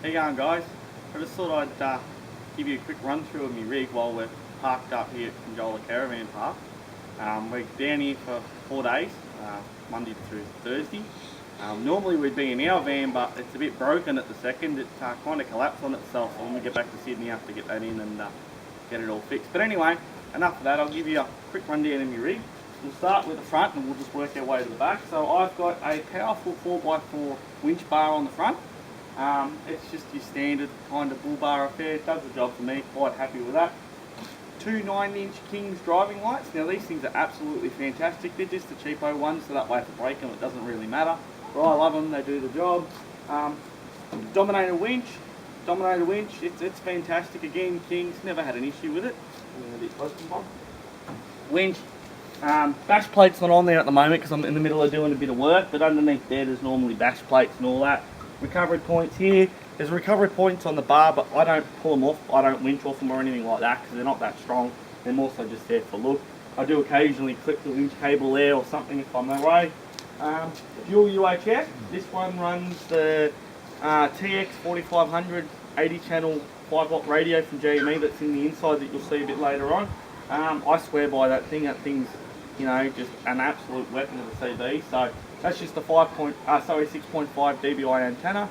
How you going, guys? I just thought I'd give you a quick run through of my rig while we're parked up here at Conjola Caravan Park. We're down here for 4 days, Monday through Thursday. Normally we'd be in our van, but it's a bit broken at the second. It kind of collapsed on itself, so when we get back to Sydney I have to get that in and get it all fixed. But anyway, enough of that. I'll give you a quick rundown of my rig. We'll start with the front and we'll just work our way to the back. So I've got a powerful 4x4 winch bar on the front. It's just your standard kind of bull bar affair. It does the job for me, quite happy with that. Two 9-inch King's driving lights. Now these things are absolutely fantastic. They're just the cheapo ones, so that way if I break them it doesn't really matter. But I love them, they do the job. Dominator winch, it's fantastic. Again, King's, never had an issue with it. Winch. Bash plate's not on there at the moment because I'm in the middle of doing a bit of work, but underneath there's normally bash plates and all that. Recovery points here. There's recovery points on the bar, but I don't pull them off. I don't winch off them or anything like that because they're not that strong. They're more so just there for look. I do occasionally clip the winch cable there or something if I'm away. Dual UHF. This one runs the TX 4500 80 channel 5-watt radio from GME that's in the inside that you'll see a bit later on. I swear by that thing. That thing's, you know, just an absolute weapon of a CB. So that's just a 6.5 dBi antenna.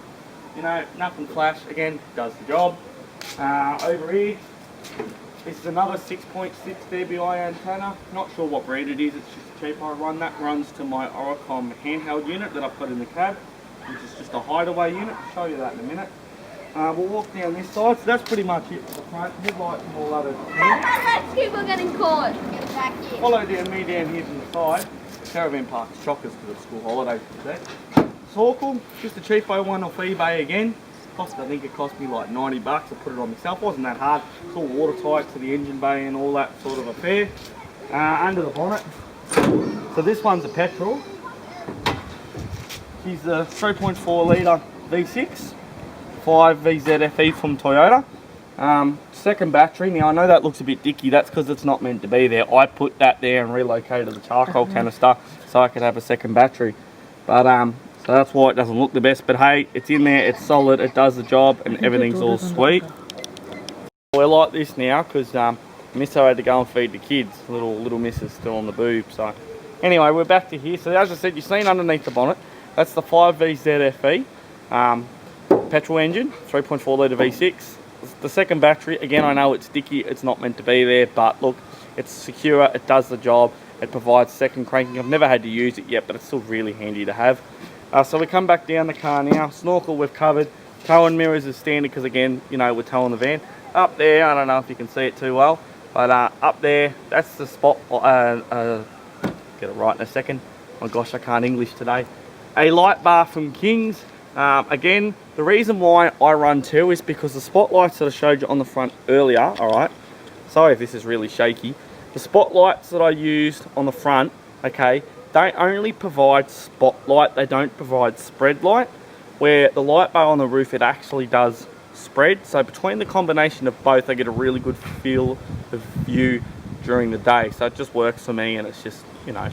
You know, nothing flash. Again, does the job. Over here, this is another 6.6 dBi antenna. Not sure what breed it is. It's just cheap. I run that. Runs to my Oricom handheld unit that I've got in the cab, which is just a hideaway unit. I'll show you that in a minute. We'll walk down this side. So that's pretty much it for the front. Headlights and all that. People getting caught. Get back here. Follow down me down here from the side. Caravan Park's chockers because it's school holidays today. Snorkel, just a cheapo one off eBay again. I think it cost me like 90 bucks. I put it on myself. Wasn't that hard. It's all watertight to the engine bay and all that sort of affair. Under the bonnet. So this one's a Petrol. She's a 3.4 litre V6. 5 VZFE from Toyota. Second battery. Now I know that looks a bit dicky. That's because it's not meant to be there. I put that there and relocated the charcoal canister so I could have a second battery. But so that's why it doesn't look the best. But hey, it's in there. It's solid. It does the job, and everything's all sweet. We're like this now because Misso had to go and feed the kids. Little Miss is still on the boob. So anyway, we're back to here. So as I said, you've seen underneath the bonnet. That's the 5 VZFE. Petrol engine, 3.4 litre V6. The second battery, again, I know it's sticky, it's not meant to be there, but look, it's secure, it does the job, it provides second cranking. I've never had to use it yet, but it's still really handy to have. So we come back down the car now. Snorkel we've covered. Towing mirrors is standard because, again, you know, we're towing the van. Up there, I don't know if you can see it too well, but up there, that's the spot. Get it right in a second. Oh my gosh, I can't English today. A light bar from King's. Again, the reason why I run two is because the spotlights that I showed you on the front earlier, alright, sorry if this is really shaky, the spotlights that I used on the front, okay, they only provide spotlight, they don't provide spread light, where the light bar on the roof, it actually does spread. So between the combination of both, I get a really good feel of view during the day. So it just works for me, and it's just, you know,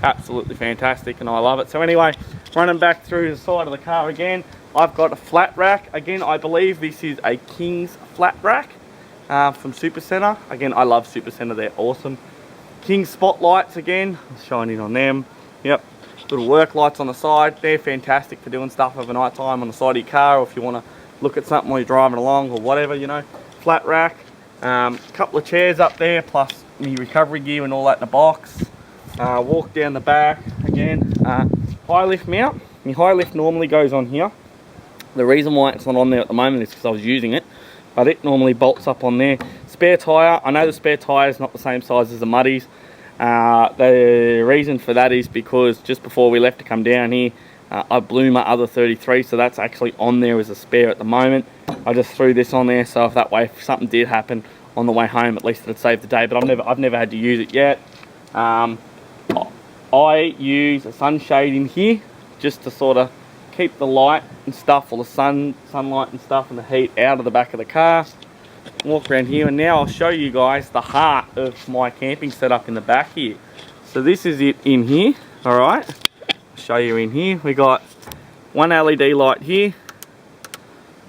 absolutely fantastic, and I love it. So anyway, running back through the side of the car again, I've got a flat rack. Again, I believe this is a King's flat rack from Supercenter. Again, I love Supercenter, they're awesome. King's spotlights again, shining on them. Yep, little work lights on the side. They're fantastic for doing stuff overnight time on the side of your car, or if you want to look at something while you're driving along or whatever, you know. Flat rack, couple of chairs up there, plus me recovery gear and all that in the box. Walk down the back again. High lift mount. My high lift normally goes on here. The reason why it's not on there at the moment is because I was using it, but it normally bolts up on there. Spare tyre. I know the spare tyre is not the same size as the Muddies. The reason for that is because just before we left to come down here, I blew my other 33, so that's actually on there as a spare at the moment. I just threw this on there, so if that way, if something did happen on the way home, at least it'd save the day. But I've never had to use it yet. I use a sunshade in here just to sort of keep the light and stuff, or the sunlight and stuff and the heat out of the back of the car. Walk around here, and now I'll show you guys the heart of my camping setup in the back here. So this is it in here, alright. I'll show you in here. We got one LED light here,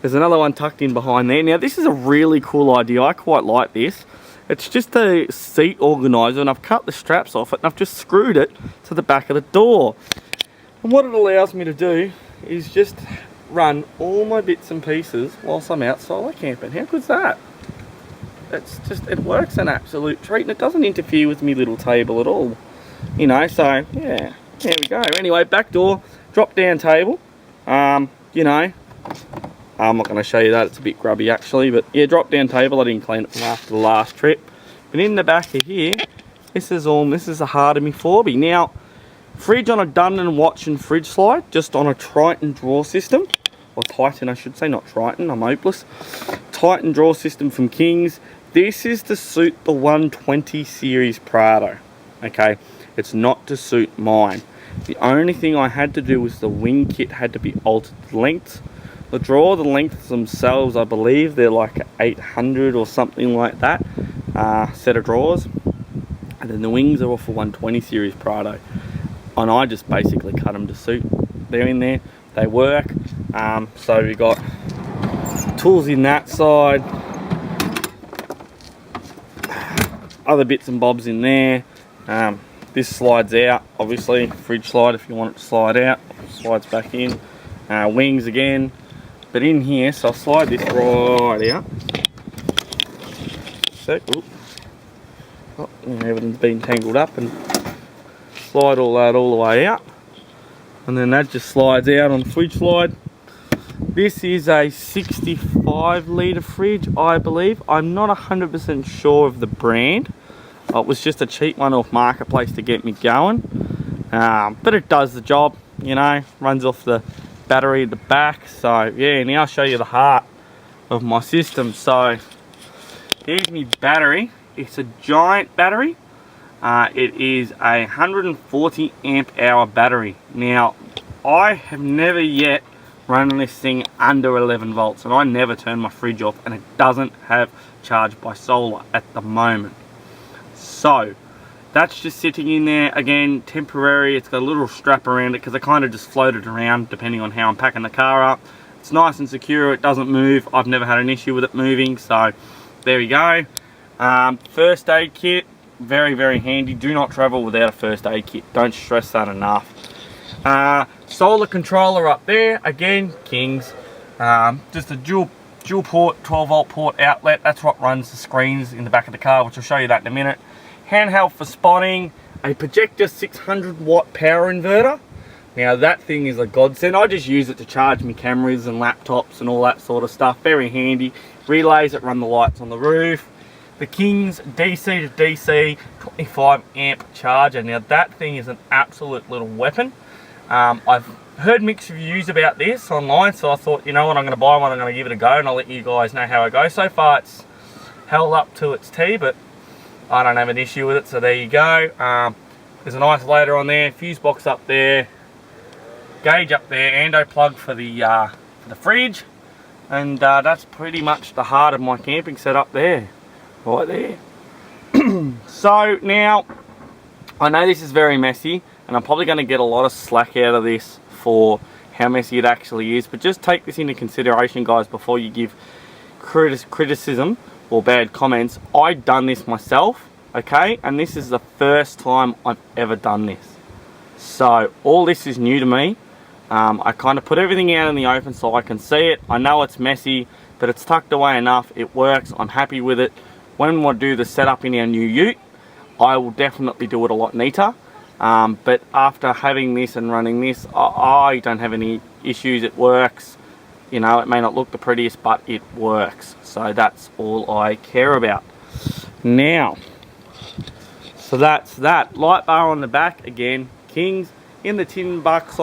There's another one tucked in behind there. Now this is a really cool idea. I quite like this. It's just a seat organiser, and I've cut the straps off it and I've just screwed it to the back of the door. And what it allows me to do is just run all my bits and pieces whilst I'm out solo camping. How good's that? It works an absolute treat, and it doesn't interfere with me little table at all. You know, so yeah, there we go. Anyway, back door, drop down table. You know, I'm not going to show you that, it's a bit grubby actually, but yeah, drop down table. I didn't clean it from after the last trip. But in the back of here, this is the heart of me 4B. Now, fridge on a Dun & Watch and fridge slide, just on a Triton drawer system, or Titan I should say, not Triton, I'm hopeless. Titan drawer system from Kings. This is to suit the 120 series Prado, okay? It's not to suit mine. The only thing I had to do was the wing kit had to be altered lengths. The drawer, the lengths themselves, I believe they're like 800 or something like that, set of drawers. And then the wings are off a 120 series Prado. And I just basically cut them to suit. They're in there, they work. So we got tools in that side, other bits and bobs in there. This slides out, obviously, fridge slide if you want it to slide out, slides back in. Wings again, but in here, so I'll slide this right out. Oh, everything's been tangled up, and slide all that all the way out. And then that just slides out on the fridge slide. This is a 65 litre fridge, I believe. I'm not 100% sure of the brand. It was just a cheap one off Marketplace to get me going. But it does the job, you know, runs off the battery at the back. So yeah, now I'll show you the heart of my system. So here's my battery. It's a giant battery. It is a 140 amp hour battery. Now, I have never yet run this thing under 11 volts, and I never turn my fridge off, and it doesn't have charge by solar at the moment. So that's just sitting in there, again, temporary. It's got a little strap around it because I kind of just float it around depending on how I'm packing the car up. It's nice and secure, it doesn't move. I've never had an issue with it moving, so there we go. First aid kit, very, very handy. Do not travel without a first aid kit. Don't stress that enough. Solar controller up there, again, Kings. Just a dual port, 12 volt port outlet. That's what runs the screens in the back of the car, which I'll show you that in a minute. Handheld for spotting, a projector 600 watt power inverter. Now that thing is a godsend. I just use it to charge my cameras and laptops and all that sort of stuff. Very handy. Relays that run the lights on the roof. The Kings DC to DC 25 amp charger. Now that thing is an absolute little weapon. I've heard mixed reviews about this online, so I thought, you know what, I'm going to buy one, I'm going to give it a go, and I'll let you guys know how I go. So far it's held up to its T, but I don't have an issue with it, so there you go. There's an isolator on there, fuse box up there, gauge up there, ando plug for the fridge, and that's pretty much the heart of my camping setup there, right there. So now, I know this is very messy, and I'm probably going to get a lot of slack out of this for how messy it actually is, but just take this into consideration, guys, before you give criticism or bad comments. I've done this myself, okay, and this is the first time I've ever done this, so all this is new to me. I kind of put everything out in the open so I can see it. I know it's messy, but it's tucked away enough. It works. I'm happy with it. When I do the setup in our new ute, I will definitely do it a lot neater. But after having this and running this, I don't have any issues. It works. You know, it may not look the prettiest, but it works. So that's all I care about. Now, so that's that. Light bar on the back, again, Kings. In the tin box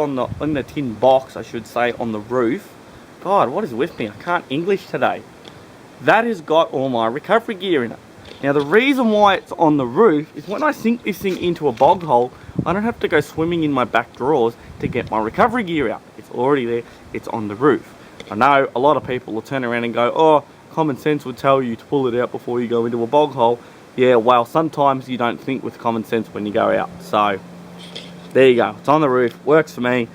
I should say, on the roof. God, what is with me? I can't English today. That has got all my recovery gear in it. Now the reason why it's on the roof is when I sink this thing into a bog hole, I don't have to go swimming in my back drawers to get my recovery gear out. It's already there, it's on the roof. I know a lot of people will turn around and go, oh, common sense would tell you to pull it out before you go into a bog hole. Yeah, well, sometimes you don't think with common sense when you go out. So, there you go, it's on the roof, works for me.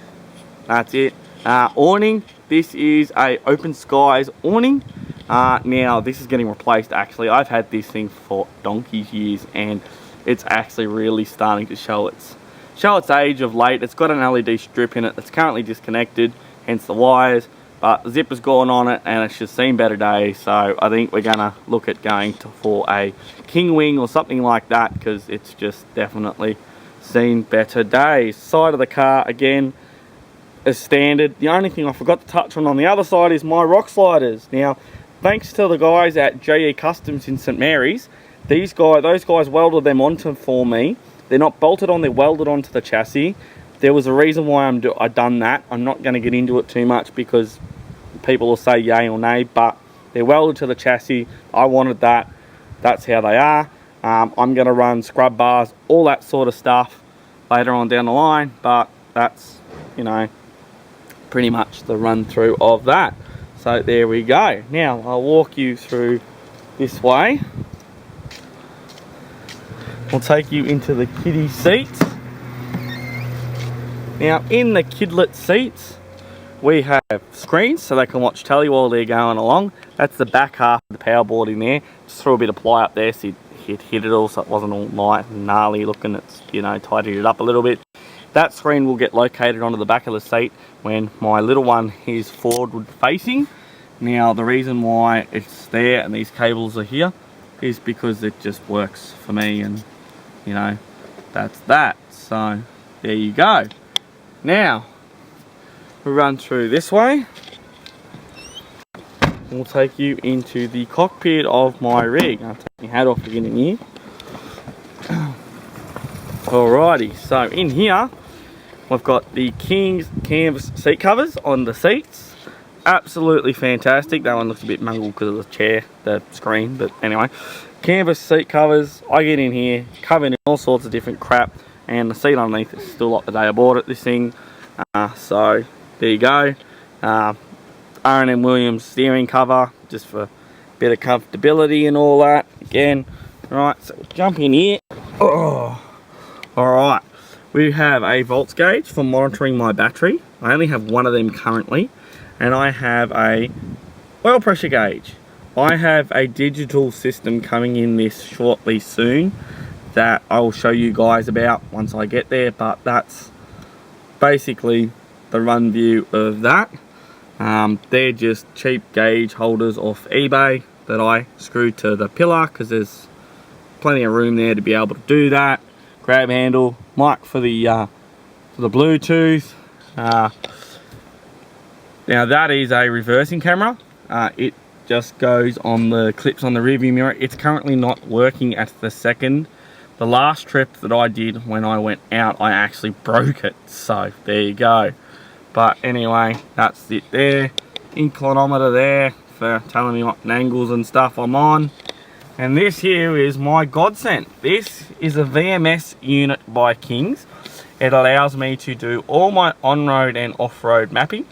That's it. Awning, this is a open skies awning. Now this is getting replaced actually. I've had this thing for donkey's years and it's actually really starting to show its age of late. It's got an LED strip in it that's currently disconnected, hence the wires, but the zipper's gone on it and it's just seen better days. So I think we're gonna look at going for a king wing or something like that, because it's just definitely seen better days. Side of the car again is standard. The only thing I forgot to touch on the other side is my rock sliders. Now, thanks to the guys at JE Customs in St Mary's, those guys welded them onto for me. They're not bolted on, they're welded onto the chassis. There was a reason why I done that. I'm not going to get into it too much because people will say yay or nay, but they're welded to the chassis. I wanted that. That's how they are. I'm going to run scrub bars, all that sort of stuff later on down the line, but that's, you know, pretty much the run through of that. So there we go. Now I'll walk you through this way. We'll take you into the kiddie seats. Now in the kidlet seats we have screens so they can watch telly while they're going along. That's the back half of the power board in there. Just threw a bit of ply up there so it hit it all so it wasn't all gnarly looking. It's, you know, tidied it up a little bit. That screen will get located onto the back of the seat when my little one is forward facing. Now the reason why it's there and these cables are here is because it just works for me, and you know, that's that. So there you go. Now we'll run through this way. We'll take you into the cockpit of my Rigg. I'll take my hat off again in here. Alrighty, so in here we've got the King's canvas seat covers on the seats. Absolutely fantastic. That one looks a bit mangled because of the chair, the screen, but anyway. Canvas seat covers. I get in here, covered in all sorts of different crap, and the seat underneath is still like the day I bought it, this thing. So there you go. R&M Williams steering cover, just for a bit of comfortability and all that. Again, right, so we'll jump in here. Oh, alright. We have a volts gauge for monitoring my battery. I only have one of them currently. And I have a oil pressure gauge. I have a digital system coming in this shortly soon that I will show you guys about once I get there, but that's basically the run view of that. They're just cheap gauge holders off eBay that I screwed to the pillar because there's plenty of room there to be able to do that. Grab handle, mic for the Bluetooth. Now that is a reversing camera. It just goes on the clips on the rearview mirror. It's currently not working at the second. The last trip that I did when I went out, I actually broke it. So there you go. But anyway, that's it there. Inclinometer there for telling me what angles and stuff I'm on. And this here is my godsend. This is a VMS unit by King's. It allows me to do all my on-road and off-road mapping.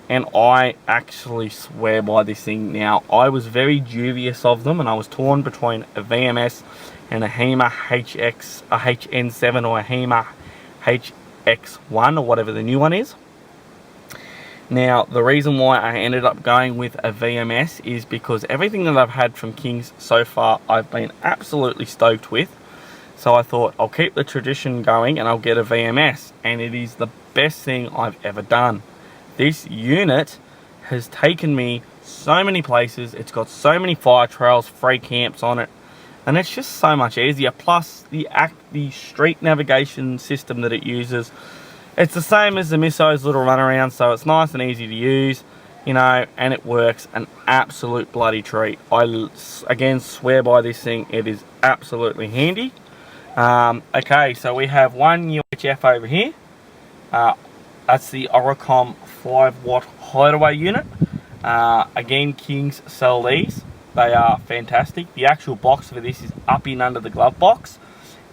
And I actually swear by this thing. Now, I was very dubious of them, and I was torn between a VMS and a HEMA HX, a HN7 or a HEMA HX1 or whatever the new one is. Now, the reason why I ended up going with a VMS is because everything that I've had from King's so far, I've been absolutely stoked with. So I thought, I'll keep the tradition going and I'll get a VMS. And it is the best thing I've ever done. This unit has taken me so many places. It's got so many fire trails, free camps on it, and it's just so much easier. Plus the street navigation system that it uses, it's the same as the Misso's little runaround, so it's nice and easy to use, you know, and it works an absolute bloody treat. I again swear by this thing. It is absolutely handy. Okay, so we have one UHF over here. That's the Oricom 5-watt hideaway unit. Again, King's sell these. They are fantastic. The actual box for this is up in under the glove box,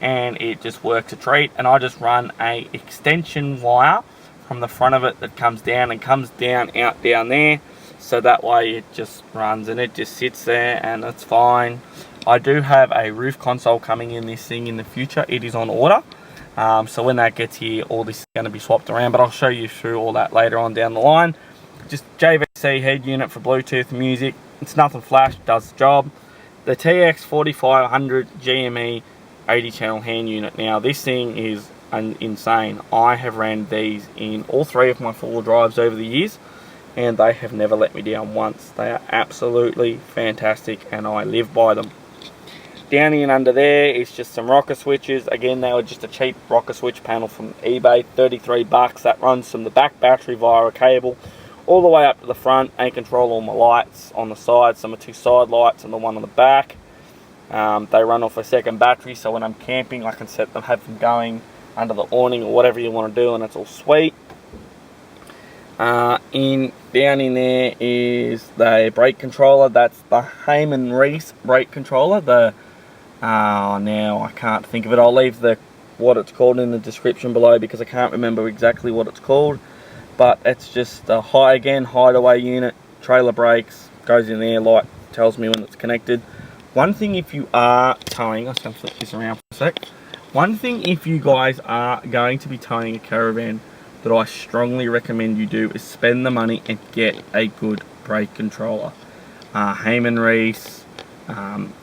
and it just works a treat. And I just run a extension wire from the front of it that comes down and comes down out down there, so that way it just runs and it just sits there and it's fine. I do have a roof console coming in this thing in the future. It is on order. So when that gets here, all this is going to be swapped around, but I'll show you through all that later on down the line. Just JVC head unit for Bluetooth music. It's nothing flash, does the job. The TX4500 GME 80 channel hand unit. Now this thing is insane. I have ran these in all 3 of my 4-wheel drives over the years, and they have never let me down once. They are absolutely fantastic, and I live by them. Down in under there is just some rocker switches. Again, they were just a cheap rocker switch panel from eBay, 33 bucks. That runs from the back battery via a cable all the way up to the front and control all my lights on the side. Some are 2 side lights and the one on the back. They run off a second battery, so when I'm camping I can have them going under the awning or whatever you want to do, and it's all sweet. Down in there is the brake controller. That's the Heyman Reese brake controller. Now I can't think of it. I'll leave what it's called in the description below because I can't remember exactly what it's called. But it's just a hideaway unit, trailer brakes, goes in there, light tells me when it's connected. One thing if you are towing, I'm just going to flip this around for a sec. One thing if you guys are going to be towing a caravan that I strongly recommend you do is spend the money and get a good brake controller. Heyman Reese,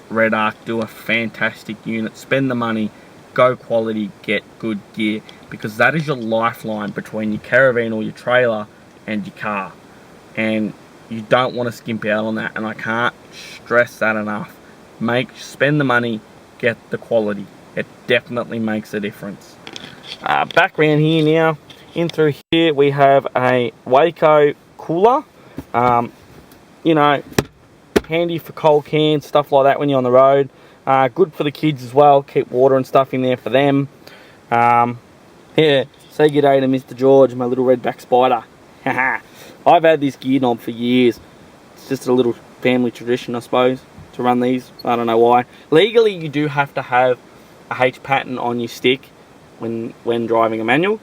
Red Arc do a fantastic unit. Spend the money, go quality, get good gear, because that is your lifeline between your caravan or your trailer and your car, and you don't want to skimp out on that, and I can't stress that enough. Spend the money, get the quality. It definitely makes a difference. Back around here now, in through here we have a Waco cooler. You know, handy for cold cans, stuff like that when you're on the road. Good for the kids as well, keep water and stuff in there for them. Yeah, say good day to Mr. George, my little redback spider. I've had this gear knob for years. It's just a little family tradition, I suppose, to run these. I don't know why. Legally you do have to have a H pattern on your stick when driving a manual.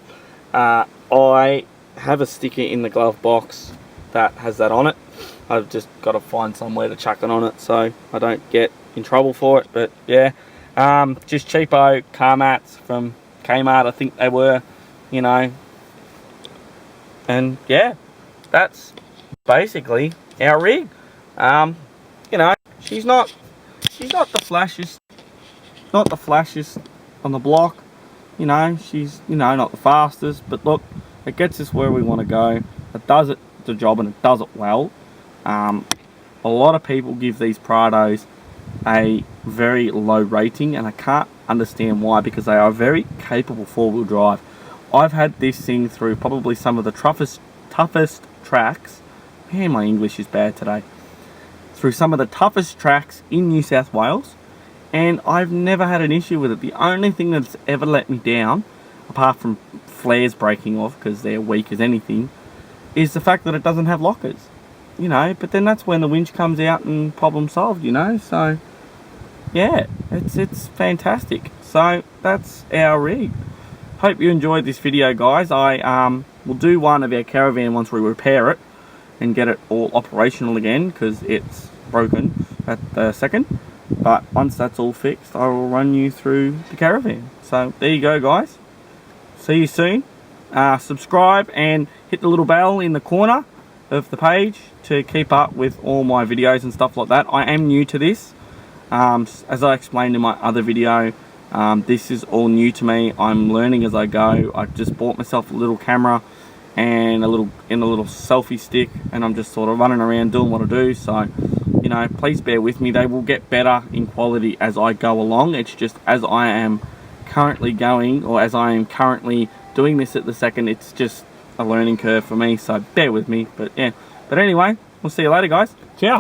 I have a sticker in the glove box that has that on it. I've just got to find somewhere to chuck it on it so I don't get in trouble for it. But yeah, just cheapo car mats from Kmart, I think they were, you know. And yeah, that's basically our rig. You know, she's not the flashiest, on the block. You know, she's, you know, not the fastest, but look, it gets us where we want to go. It does the job, and it does it well. A lot of people give these Prados a very low rating, and I can't understand why, because they are very capable 4-wheel drive. I've had this thing through probably some of the toughest tracks. Man, my English is bad today. Through some of the toughest tracks in New South Wales, and I've never had an issue with it. The only thing that's ever let me down, apart from flares breaking off because they're weak as anything, is the fact that it doesn't have lockers. You know, but then that's when the winch comes out and problem solved, you know. So yeah, it's fantastic. So that's our rig. Hope you enjoyed this video, guys. I will do one of our caravan once we repair it and get it all operational again, because it's broken at the second. But once that's all fixed, I will run you through the caravan. So there you go, guys. See you soon. Subscribe and hit the little bell in the corner of the page to keep up with all my videos and stuff like that. I am new to this. As I explained in my other video, this is all new to me. I'm learning as I go. I just bought myself a little camera and a little selfie stick, and I'm just sort of running around doing what I do. So, you know, please bear with me. They will get better in quality as I go along. It's just as I am currently going, or as I am currently doing this at the second, it's just a learning curve for me. So bear with me. But yeah, but anyway, we'll see you later, guys. Ciao.